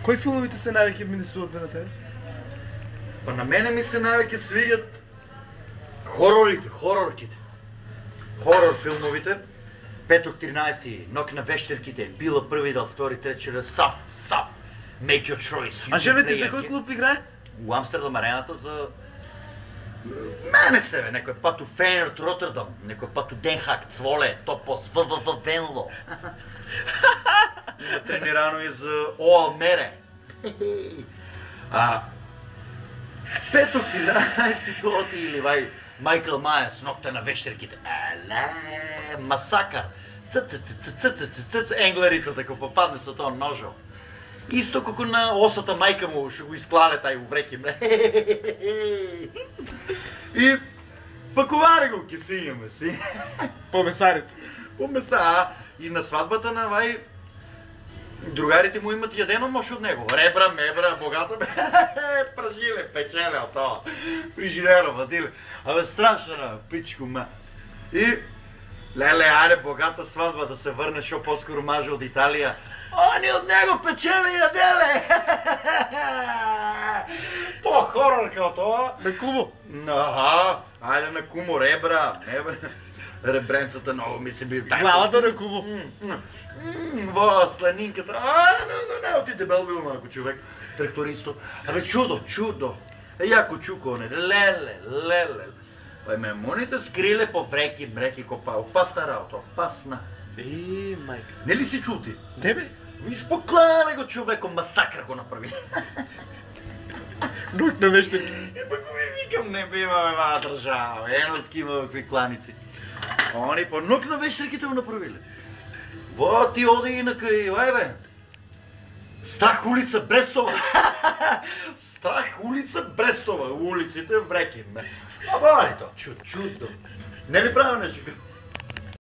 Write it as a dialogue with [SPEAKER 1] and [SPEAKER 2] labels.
[SPEAKER 1] Кои филмовите се най-веќе ми несуват на тебе?
[SPEAKER 2] Па на мене ми се най-веќе свиѓат хорорките. Хорор филмовите. Петок 13, Нок на вещерките, Била први дел, втори, трети, Сав, Make Your Choice.
[SPEAKER 1] А жене ти за кој клуб играе?
[SPEAKER 2] У Амстердам арената за... Мене се бе, некој пат у Фейнерд Роттердам, некој пат у Денхак, Цволе, Топос, ВВВ Венло. Има тренирано и за Оалмере. Петок 13 готи или вај Майкъл Майерс, Нокта на вещерките. Масакър. Енглерицата, ако попадне со тоа ножо. Исто како на осата мајка му, ще го изклале тај увреки мле. И пакували го, ке си имаме си.
[SPEAKER 1] По месарите.
[SPEAKER 2] По меса, и на сватбата на вај, другарите му имат ядено мош од него. Ребра, мебра, богата бе. Пражиле, печеле од тоа. Прижидеро, вадиле. Абе, страшна, пичко ма. И, леле, ајде, богата сватба да се върне шо по-скоро маже од Италија. Они од него печеле јаделе! По-хорор као тоа.
[SPEAKER 1] На кумо?
[SPEAKER 2] Ајде на кумо, ребра, ребренцата много ми се бил.
[SPEAKER 1] Главата на кумо.
[SPEAKER 2] Во сланинката. Не, оти дебел бил малко човек. Трактористо. Абе, чудо. Јако чуко, не, леле. Па ме моните скриле по вреки, мреки, копа. Опасна работа, опасна.
[SPEAKER 1] Майка.
[SPEAKER 2] Не ли си чути?
[SPEAKER 1] Не бе?
[SPEAKER 2] Изпоклали го човеко, масакра го направи.
[SPEAKER 1] Нок на вещерки.
[SPEAKER 2] Пак ми викам, не бива ова држава, еноски има какви кланици. Они по нок на вещерките го направиле. Во ти оди и на кај, бе. Страх улица Брестова. Страх улица Брестова, улиците вреки. Абе, то, чудо. Не ли правил нещо?